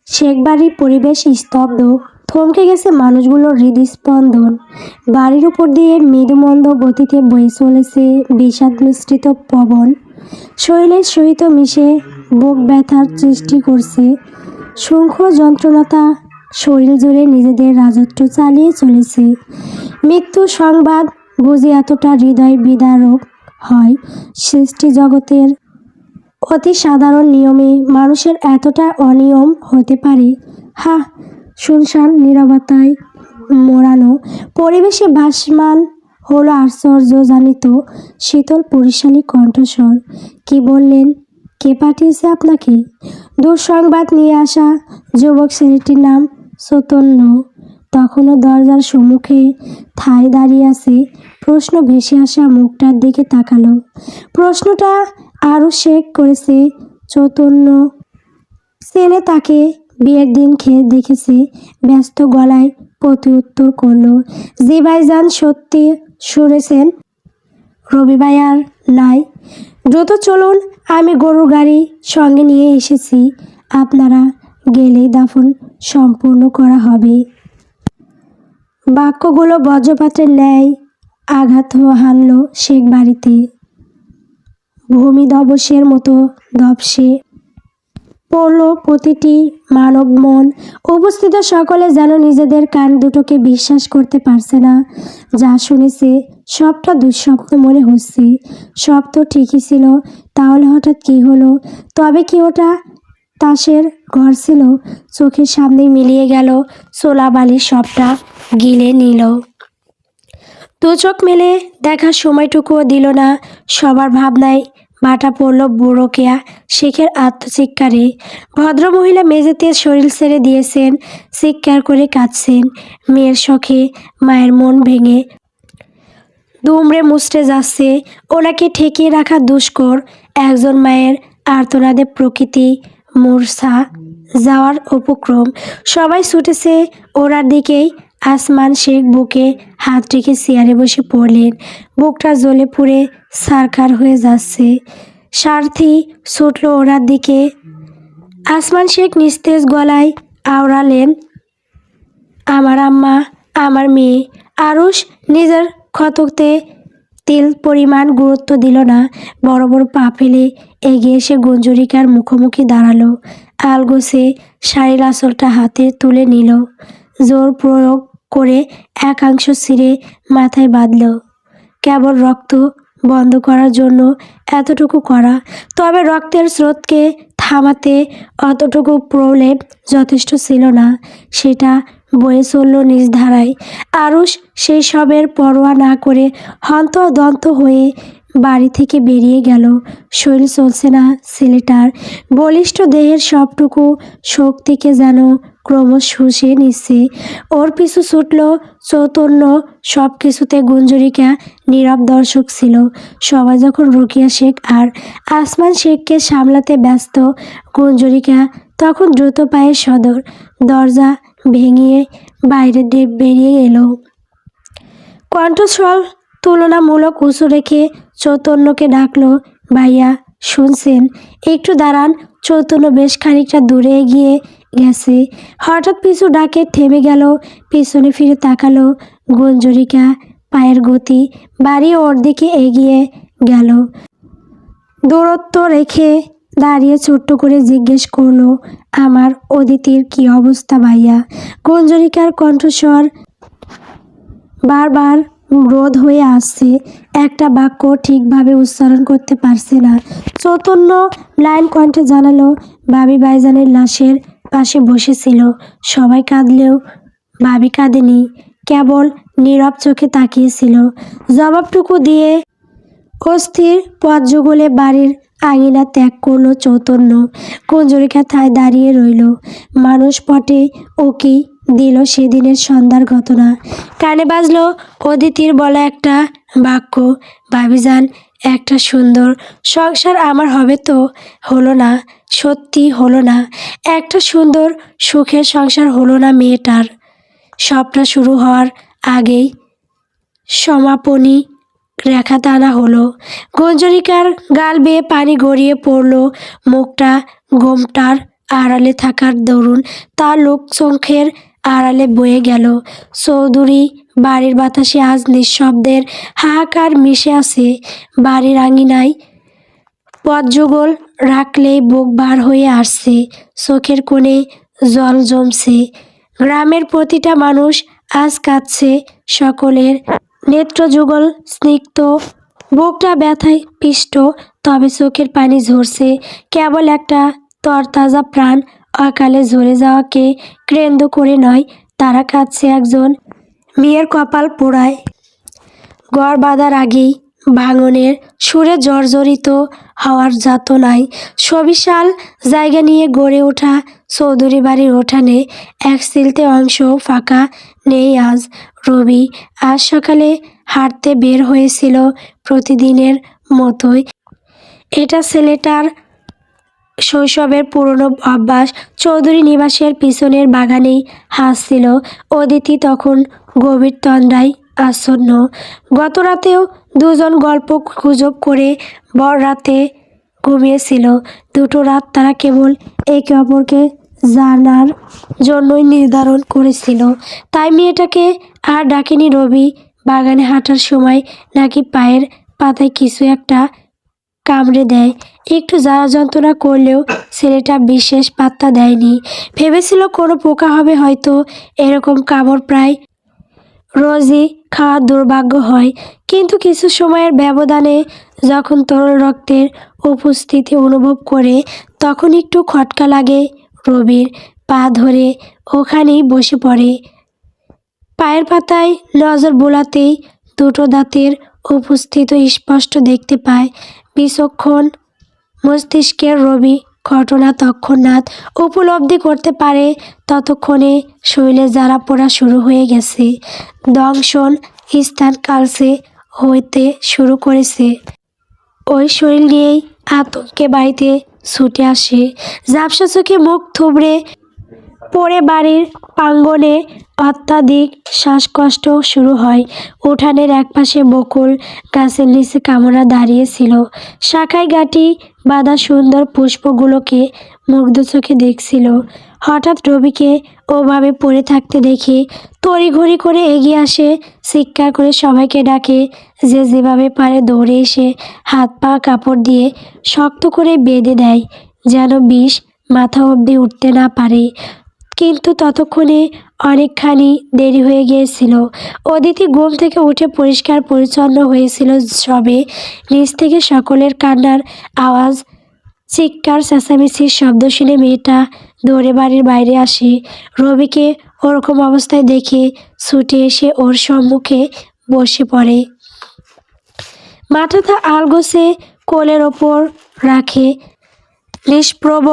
শেখবাড়ির পরিবেশ স্তব্ধ। থমকে গেছে মানুষগুলোর হৃদস্পন্দন। বাড়ির উপর দিয়ে মৃদুমন্দ গতিতে বয়ে চলেছে বিষাদ মিশ্রিত পবন। শরীরের সহিত মিশে বুক ব্যথার সৃষ্টি করছে। শঙ্খ যন্ত্রণাতা শরীর জুড়ে নিজেদের রাজত্ব চালিয়ে চলেছে। মৃত্যু সংবাদ বুঝি এতটা হৃদয় বিদারক হয়? সৃষ্টি জগতের অতি সাধারণ নিয়মে মানুষের এতটা অনিয়ম হতে পারে? হা! শুনশান নীরবতায় মোড়ানো পরিবেশে ভাসমান হলো আশ্চর্যজনিত শীতল পরিশালী কণ্ঠস্বর। কি বললেন? কে পাঠিয়েছে আপনাকে? দুঃসংবাদ নিয়ে আসা যুবক ছেলেটির নাম চৈতন্য। তখনও দরজার সম্মুখে ঠায় দাঁড়িয়ে আছে। প্রশ্ন ভেসে আসা মুখটার দিকে তাকালো। প্রশ্নটা আরও শেক করেছে। চৈতন্য চেনে তাকে, বিয়ের দিন খেয়ে দেখেছে। ব্যস্ত গলায় প্রতি উত্তর করল, জি ভাইজান, সত্যি শুনেছেন রবি ভাই আর নাই। দ্রুত চলুন, আমি গরুর গাড়ি সঙ্গে নিয়ে এসেছি। আপনারা গেলেই দাফন সম্পূর্ণ করা হবে। বাক্যগুলো বজ্রপাতের ন্যায় আঘাত হানল শেখ বাড়িতে। ভূমিধবসের মতো ধবসে পড়ল প্রতিটি মানব মন। উপস্থিত সকলে যেন নিজেদের কান দুটোকে বিশ্বাস করতে পারছে না। যা শুনেছে সবটা দুঃস্বপ্ন মনে হচ্ছে। সব তো ঠিকই ছিল, তাহলে হঠাৎ কী হলো? তবে কি ওটা তাসের ঘর ছিল? চোখের সামনেই মিলিয়ে গেল। চোলাবালি সবটা গিলে নিল। দু চোখ মেলে দেখার সময়টুকুও দিল না। সবার ভাবনায় ভাটা পড়ল বুড়োকেয়া শেখের আত্মচিৎকারে। ভদ্রমহিলা মেঝেতে শরীর ছেড়ে দিয়েছেন, চিৎকার করে কাঁদছেন। মেয়ের শখে মায়ের মন ভেঙে দুমড়ে মুচড়ে যাচ্ছে। ওনাকে ঠেকিয়ে রাখা দুষ্কর। একজন মায়ের আর্তনাদে প্রকৃতি মূর্ছা যাওয়ার উপক্রম। সবাই ছুটেছে ওনার দিকেই। আসমান শেখ বুকে হাত রেখে চেয়ারে বসে পড়লেন। বুকটা জ্বলে পুড়ে ছারখার হয়ে যাচ্ছে। সারথি ছুটল ওনার দিকে। আসমান শেখ নিস্তেজ গলায় আওড়ালেন, আমার আম্মা, আমার মেয়ে। আরুষ নিজের ক্ষততে তিল পরিমাণ গুরুত্ব দিল না। বড় বড় পা ফেলে এগিয়ে এসে গুঞ্জরিকার মুখোমুখি দাঁড়ালো। আলগোছে শাড়ির আঁচলটা হাতে তুলে নিল। জোর প্রয়োগ করে একাংশ ছিঁড়ে মাথায় বাঁধল। কেবল রক্ত বন্ধ করার জন্য এতটুকু করা। তবে রক্তের স্রোতকে থামাতে অতটুকু প্রলেপ যথেষ্ট ছিল না। সেটা বয়ে চলল নিজ ধারায়। আরুষ সেই সবের পরোয়া না করে হন্তদন্ত হয়ে বাড়ি থেকে বেরিয়ে গেল। শরীর চলছে না ছেলেটার। বলিষ্ঠ দেহের সবটুকু শক্তিকে যেন ক্রমশ শুষিয়ে নিচ্ছে। ওর পিছু ছুটল চৈতন্য। সব কিছুতে গুঞ্জরিকা নীরব দর্শক ছিল। সবাই যখন রুকিয়া শেখ আর আসমান শেখকে সামলাতে ব্যস্ত, গুঞ্জরিকা তখন দ্রুত পায়ে সদর দরজা ভেঙিয়ে বাইরে বেরিয়ে এলো। কণ্ঠস্বর তুলনামূলক উঁচু রেখে চৈতন্যকে ডাকলো, ভাইয়া শুনছেন? একটু দাঁড়ান। চৈতন্য বেশ খানিকটা দূরে এগিয়ে গেছে। হঠাৎ পিছু ডাকে থেমে গেল। পিছনে ফিরে তাকালো। গুঞ্জরিকা পায়ের গতি বাড়িয়ে ওর দিকে এগিয়ে গেল। দূরত্ব রেখে দাঁড়িয়ে ছোট্ট করে জিজ্ঞেস করলো, আমার অদিতির কি অবস্থা ভাইয়া? গুঞ্জরিকার কণ্ঠস্বর বারবার রোধ হয়ে আসছে। একটা বাক্য ঠিকভাবে উচ্চারণ করতে পারছে না। চৈতন্য ম্লান কণ্ঠে জানালো, ভাবি ভাইজানের লাশের পাশে বসেছিল। সবাই কাঁদলেও ভাবি কাঁদেনি, কেবল নীরব চোখে তাকিয়েছিল। জবাবটুকু দিয়ে অস্থির পথ যুগলে বাড়ির আঙিনা ত্যাগ করলো চৈতন্য। কুঞ্জরিকা ঠায় দাঁড়িয়ে রইল। মানুষ পটে ওকি দিল সেদিনের সন্ধ্যার ঘটনা। কানে বাজলো অদিতির বলা একটা বাক্য, ভাবিজান, একটা সুন্দর সংসার আমার হবে তো? হলো না, সত্যি হলো না। একটা সুন্দর সুখের সংসার হলো না মেয়েটার। সবটা শুরু হওয়ার আগেই সমাপনী রেখা টানা হলো। গুঞ্জরিকার গাল বেয়ে পানি গড়িয়ে পড়ল। মুখটা গোমটার আড়ালে থাকার দরুন তার লোকচক্ষের আড়ালে বয়ে গেল। চৌধুরী বাড়ির বাতাসে আজ নিঃশব্দের হাহাকার মিশে আছে। বাড়ির আঙিনায় পথযুগল রাখলেই বুক বার হয়ে আসছে, চোখের কোণে জল জমছে। গ্রামের প্রতিটা মানুষ আজ কাঁদছে, সকলের নেত্রযুগল স্নিগ্ধ, বুকটা ব্যথায় পিষ্ট, তবে চোখের পানি ঝরছে। কেবল একটা তরতাজা প্রাণ অকালে ঝরে যাওয়াকে কেন্দ্র করে নয়, তারা কাঁদছে একজন মেয়ের কপাল পোড়ায়। ঘর বাঁধার আগেই ভাঙনের সুরে জর্জরিত হওয়ার যাতনায় সবিশাল জায়গা নিয়ে গড়ে ওঠা চৌধুরী বাড়ির উঠানে এক সিলতে অংশ ফাঁকা নেই আজ। রবি আজ সকালে হাঁটতে বের হয়েছিল প্রতিদিনের মতোই। এটা ছেলেটার শৈশবের পুরনো অভ্যাস। চৌধুরী নিবাসের পিছনের বাগানেই হাসছিল। অদিতি তখন গভীর তন্দ্রায় আচ্ছন্ন। গত রাতেও দুজন গল্প গুজব করে ভর রাতে ঘুমিয়েছিল। দুটো রাত তারা কেবল একে অপরকে জানার জন্যই নির্ধারণ করেছিল। তাই মেয়েটাকে আর ডাকেনি রবি। বাগানে হাঁটার সময় নাকি পায়ের পাতায় কিছু একটা কামড়ে দেয়। একটু জ্বালা যন্ত্রণা করলেও ছেলেটা বিশেষ পাত্তা দেয়নি। ভেবেছিল কোনো পোকা হবে হয়তো। এরকম কামড় প্রায় রোজই খাওয়ার দুর্ভাগ্য হয়, কিন্তু কিছু সময়ের ব্যবধানে যখন তরল রক্তের উপস্থিতি অনুভব করে তখন একটু খটকা লাগে। রবির পা ধরে ওখানেই বসে পড়ে। পায়ের পাতায় নজর বোলাতেই দুটো দাঁতের উপস্থিতি স্পষ্ট দেখতে পায় বিচক্ষণ মস্তিষ্কের। রবি ঘটনা তৎক্ষণাৎ উপলব্ধি করতে পারে। ততক্ষণে শরীরে জ্বালা পোড়া শুরু হয়ে গেছে, দংশন স্থান কালচে হইতে শুরু করেছে। ওই শরীর নিয়েই আতঙ্কে বাড়িতে ছুটে আসে। ঝাপসা চোখে মুখ থুবড়ে পড়ে বাড়ির প্রাঙ্গণে অত্যাধিক শ্বাসকষ্ট শুরু হয়। উঠানের একপাশে বকুল গাছের নিচে কামনা দাঁড়িয়েছিল, শাখায় গাঁটি বাঁধা সুন্দর পুষ্পগুলোকে মুগ্ধ চোখে দেখছিল। হঠাৎ রবিকে ওভাবে পড়ে থাকতে দেখে তড়িঘড়ি করে এগিয়ে আসে, চিৎকার করে সবাইকে ডাকে। যে যেভাবে পারে দৌড়ে এসে হাত পা কাপড় দিয়ে শক্ত করে বেঁধে দেয়, যেন বিষ মাথা অবধি উঠতে না পারে। কিন্তু ততক্ষণে অনেকখানি দেরি হয়ে গিয়েছিল। অদিতি ঘুম থেকে উঠে পরিষ্কার পরিচ্ছন্ন হয়েছিল সবে। নিচ থেকে সকলের কান্নার আওয়াজ, চিৎকার চেঁচামেচির শব্দ শুনে মেয়েটা দৌড়ে বাড়ির বাইরে আসে। রবিকে ওরকম অবস্থায় দেখে ছুটে এসে ওর সম্মুখে বসে পড়ে। মাথাটা আলগোছে কোলের ওপর রাখে, নিষ্প্রভ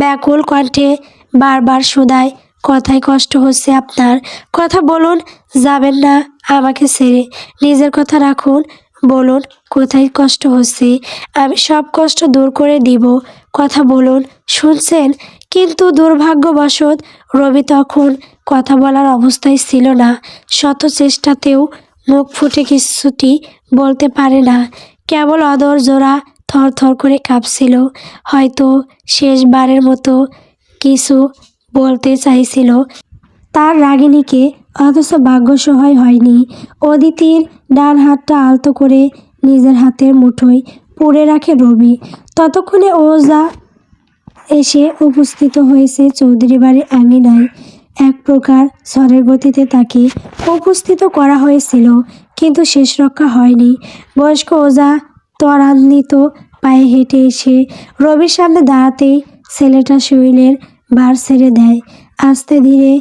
ব্যাকুল কণ্ঠে বারবার শোধায়, কথায় কষ্ট হচ্ছে আপনার? কথা বলুন, যাবেন না আমাকে ছেড়ে? নিজের কথা রাখুন, বলুন কোথায় কষ্ট হচ্ছে, আমি সব কষ্ট দূর করে দিব। কথা বলুন, শুনছেন? কিন্তু দুর্ভাগ্যবশত রবি তখন কথা বলার অবস্থায় ছিল না। শত চেষ্টাতেও মুখ ফুটে কিছুটি বলতে পারে না। কেবল অধর জোড়া থরথর করে কাঁপছিল। হয়তো শেষবারের মতো কিছু বলতে চাইছিল তার রাগিনীকে, অথচ ভাগ্য সহায় হয়নি। অদিতির ডান হাতটা আলতো করে নিজের হাতের মুঠোয় পুড়ে রাখে রবি। ততক্ষণে ওঝা এসে উপস্থিত হয়েছে চৌধুরী বাড়ির আঙিনায়। এক প্রকার ঝড়ের গতিতে তাকে উপস্থিত করা হয়েছিল, কিন্তু শেষ রক্ষা হয়নি। বয়স্ক ওঝা ত্বরান্বিত পায়ে হেঁটে এসে রবির সামনে দাঁড়াতেই ছেলেটা শরীরের ভার ছেড়ে দেয়। আস্তে ধীরে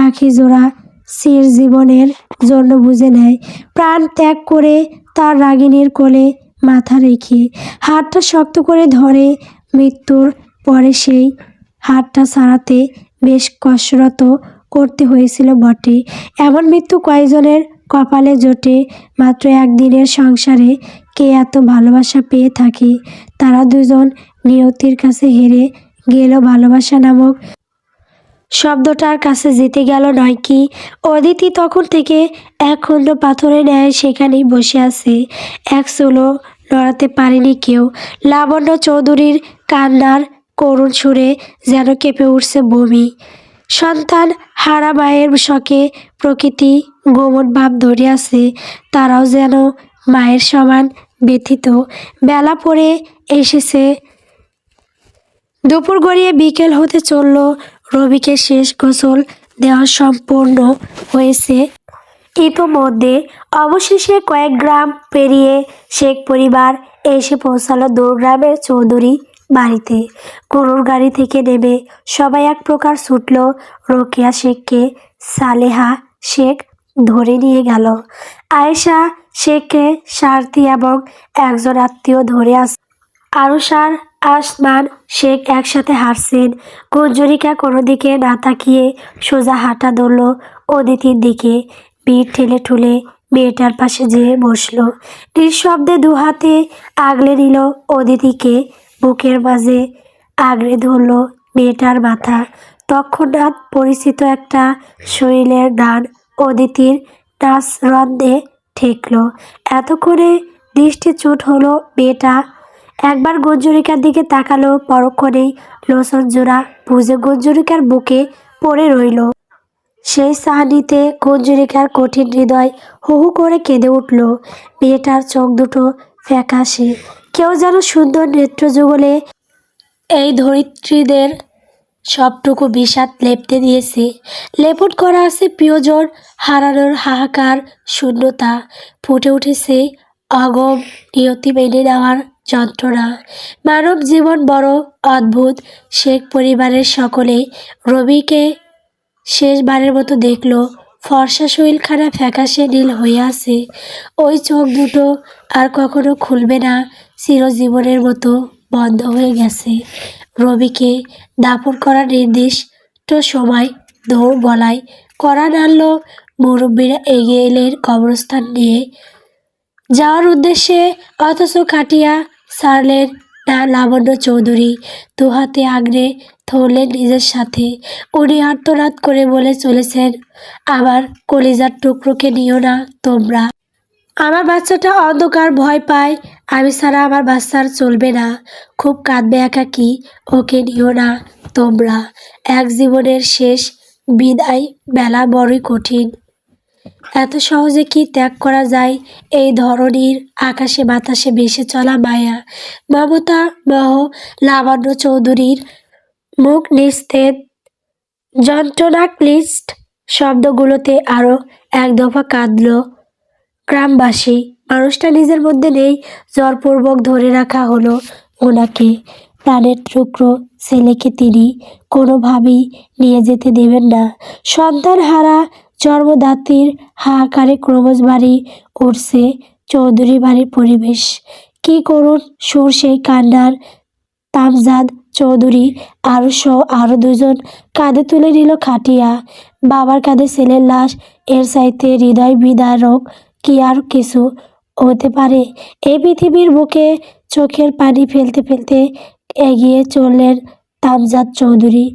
আঁখি জোড়া চির জীবনের জন্য বুঝে নেয়, প্রাণ ত্যাগ করে তার রাগিনীর কোলে মাথা রেখে হাতটা শক্ত করে ধরে। মৃত্যুর পরে সেই হাতটা ছাড়াতে বেশ কসরত করতে হয়েছিল বটে। এমন মৃত্যু কয়জনের কপালে জোটে? মাত্র একদিনের সংসারে কে এত ভালোবাসা পেয়ে থাকে? তারা দুজন নিয়তির কাছে হেরে গেল, ভালোবাসা নামক শব্দটার কাছে জিতে গেল নয় কি? অদিতি তখন থেকে এক খণ্ড পাথরের ন্যায় সেখানেই বসে আছে। এক চুলও নড়াতে পারেনি কেউ। লাবণ্য চৌধুরীর কান্নার করুণ সুরে যেন কেঁপে উঠছে ভূমি। সন্তান হারা মায়ের শোকে প্রকৃতি গোমন ভাব ধরে আছে, তারাও যেন মায়ের সমান ব্যথিত। বেলা পড়ে এসেছে, দুপুর গড়িয়ে বিকেল হতে চলল। রবিকে শেষ গোসল দেওয়া সম্পূর্ণ হয়েছে ইতোমধ্যে। অবশেষে কয়েক গ্রাম পেরিয়ে শেখ পরিবার এসে পৌঁছালো দূরগ্রামের চৌধুরী বাড়িতে। গরুর গাড়ি থেকে নেমে সবাই এক প্রকার ছুটল রোকেয়া শেখকে। সালেহা শেখ ধরে নিয়ে গেল, আয়েশা শেখকে সারথি এবং একজন আত্মীয় ধরে আস আরুষার আসমান শেখ একসাথে হাঁটছেন। কুঞ্জরিকা কোনো দিকে না তাকিয়ে সোজা হাঁটা ধরল অদিতির দিকে। পিঠ ঠেলে ঠুলে মেয়েটার পাশে যেয়ে বসলো। নিঃশব্দে দুহাতে আগলে নিল অদিতিকে, বুকের মাঝে আগড়ে ধরল মেয়েটার মাথা। তৎক্ষণাৎ পরিচিত একটা শরীরের ডান অদিতির নাসরন্দে ঠেকল। এতক্ষণে দৃষ্টিচ্যুত হলো মেয়েটা। একবার গুঞ্জরিকার দিকে তাকালো, পরক্ষণেই লোচন জোড়া বুঝে গুঞ্জরিকার বুকে পড়ে রইল। সেই চাহনিতে গুঞ্জরিকার কঠিন হৃদয় হু হু করে কেঁদে উঠল। মেয়েটার চোখ দুটো ফ্যাকাশে, কেউ যেন সুন্দর নেত্রযুগলে এই ধরিত্রীদের সবটুকু বিষাদ লেপটে দিয়েছে। লেপট করা আছে প্রিয়জন হারানোর হাহাকার শূন্যতা, ফুটে উঠেছে অগম নিয়তি মেনে নেওয়ার যন্ত্রণা। মানব জীবন বড় অদ্ভুত। শেখ পরিবারের সকলে রবিকে শেষবারের মতো দেখল। ফর্সা শরীরখানা ফ্যাকাশে নীল হয়ে আছে, ওই চোখ দুটো আর কখনো খুলবে না, চিরজীবনের মতো বন্ধ হয়ে গেছে। রবিকে দাফন করার নির্দিষ্ট সময় দৌড় বলাই করা নাড়ল। মুরব্বীরা এগিয়ে এলেন কবরস্থান নিয়ে যাওয়ার উদ্দেশ্যে, অথচ কাটিয়া ছাড়লেন না লাবণ্য চৌধুরী। দুহাতে আগড়ে ধরলেন নিজের সাথে। উনি আর্তনাদ করে বলে চলেছেন, আমার কলিজার টুকরোকে নিও না তোমরা। আমার বাচ্চাটা অন্ধকার ভয় পায়, আমি ছাড়া আমার বাচ্চার চলবে না, খুব কাঁদবে একাকী, ওকে নিও না তোমরা। এক জীবনের শেষ বিদায় বেলা বড়ই কঠিন। এত সহজে কি ত্যাগ করা যায় এই ধরনীর আকাশে বাতাসে ভেসে চলা মায়া মমতা মহ? লাবণ্য চৌধুরীর মুখ নিস্তেজ, যন্ত্রণাক্লিষ্ট শব্দগুলোতে আরও এক দফা কাঁদল গ্রামবাসী। মানুষটা নিজের মধ্যে নেই, জোরপূর্বক ধরে রাখা হলো ওনাকে। প্রাণের টুকরো ছেলেকে তিনি কোনোভাবেই নিয়ে যেতে দেবেন না। সন্তান হারা জন্মদাত্রীর হাহাকারে ক্রমশ বাড়ি উঠছে চৌধুরী বাড়ির পরিবেশ। কি করুণ সুর সেই কান্নার! তামজাদ চৌধুরী আরও দুজন কাঁধে তুলে নিল খাটিয়া। বাবার কাঁধে ছেলের লাশ, এর চাইতে হৃদয় বিদারক কি আর কিছু হতে পারে এই পৃথিবীর বুকে? চোখের পানি ফেলতে ফেলতে এগিয়ে চললেন তামজাদ চৌধুরী।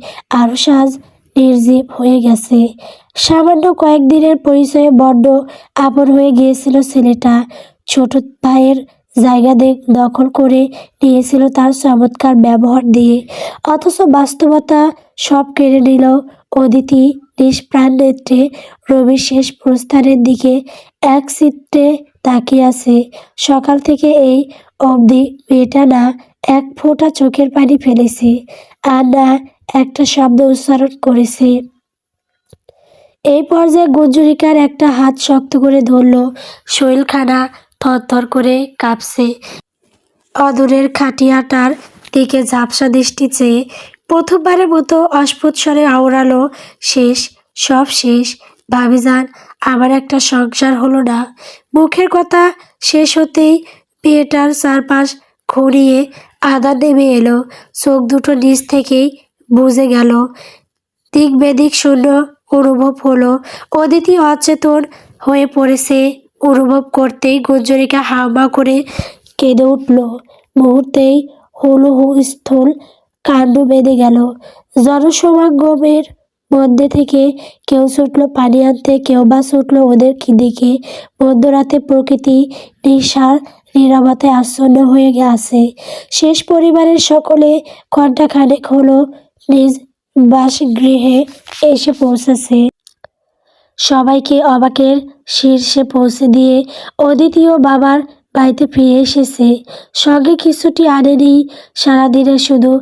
আরও সাজ নির্জীব হয়ে গেছে। সামান্য কয়েকদিনের পরিচয়ে বড্ড আপন হয়ে গিয়েছিল ছেলেটা। ছোট ভাইয়ের জায়গা দখল করে নিয়েছিল তার চমৎকার ব্যবহার দিয়ে, অথচ বাস্তবতা সব কেড়ে নিল অদিতি নিষ্প্রাণ নেত্রে রবির শেষ প্রস্থানের দিকে এক চিত্তে তাকিয়ে আছে। সকাল থেকে এই অবধি মেয়েটা না এক ফোঁটা চোখের পানি ফেলেছে, আর না একটা শব্দ উচ্চারণ করেছে। এই পর্যায়ে গুঞ্জরিকার একটা হাত শক্ত করে ধরল, শরীরখানা থরথর করে কাঁপছে। অদূরের খাটিয়াটার দিকে ঝাপসা দৃষ্টি চেয়ে প্রথমবারের মতো অস্ফুট স্বরে আওড়ালো, শেষ, সব শেষ ভাবিজান, আমার একটা সংসার হলো না। মুখের কথা শেষ হতেই মেয়েটার চারপাশ ঘুরিয়ে আধার নেমে এলো। চোখ দুটো নিজ থেকেই বুজে গেল, দিক বেদিক শূন্য অনুভব হলো। অদিতি অচেতন হয়ে পড়েছে অনুভব করতেই গুঞ্জরিকা হাউমা করে কেঁদে উঠল। মুহূর্তেই হুলুহু স্থূল কাণ্ড বেঁধে গেল। জনসমাগমের মধ্যে থেকে কেউ ছুটল পানি আনতে, কেউ বা ছুটল ওদের দিকে। মধ্যরাতে প্রকৃতি নিঃসার নীরবতায় আচ্ছন্ন হয়ে আছে। শেষ পরিবারের সকলে ঘণ্টাখানেক হলো নিজ বাসগৃহে এসে পৌঁছেছে। সবাইকে অবাকের শীর্ষে পৌঁছে দিয়ে অদিতিও বাবার বাড়িতে ফিরে এসেছে। সঙ্গে কিছুটি আনেনি। সারাদিনে শুধু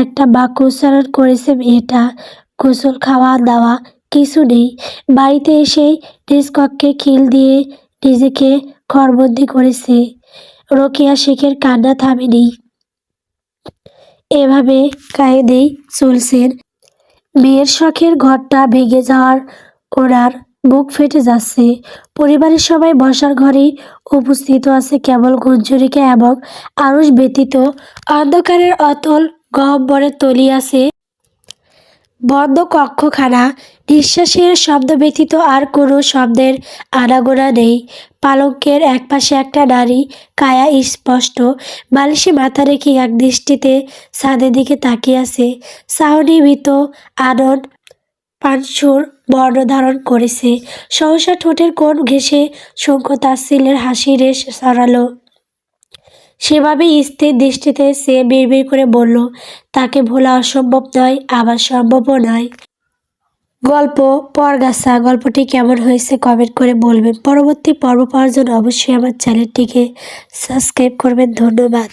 একটা বাক্য উচ্চারণ করেছে মেয়েটা, গোসল খাওয়া দাওয়া কিছু নেই। বাড়িতে এসেই নিজ কক্ষে খিল দিয়ে নিজেকে ঘরবন্দি করেছে। রোকেয়া শেখের কান্না থামেনি। এভাবে কায়েদেই চলছেন। মেয়ের শখের ঘরটা ভেঙে যাওয়ার ওনার বুক ফেটে যাচ্ছে। পরিবারের সবাই বসার ঘরেই উপস্থিত আছে, কেবল গুঞ্জরিকা এবং আরুষ ব্যতীত। অন্ধকারের অতল গহ্বরে তলিয়ে আছে বন্ধ কক্ষখানা। নিঃশ্বাসের শব্দ ব্যতীত আর কোনো শব্দের আনাগোনা নেই। পালঙ্কের একপাশে একটা নারী কায়া স্পষ্ট। বালিশে মাথা রেখে এক দৃষ্টিতে ছাদের দিকে তাকিয়ে আছে। চাহনি ভীত আনন্দ পানসুর বর্ণ ধারণ করেছে। সহসা ঠোঁটের কোণ ঘেঁষে সূক্ষ্ম তাচ্ছিল্যের হাসি রেশ ছড়ালো। সেভাবেই স্থির দৃষ্টিতে সে বিড়বিড় করে বলল, তাকে ভোলা অসম্ভব নয়, আবার সম্ভবও নয়। গল্প পরগাছা। গল্পটি কেমন হয়েছে কমেন্ট করে বলবেন। পরবর্তী পর্ব পাওয়ার জন্য অবশ্যই আমার চ্যানেলটিকে সাবস্ক্রাইব করবেন। ধন্যবাদ।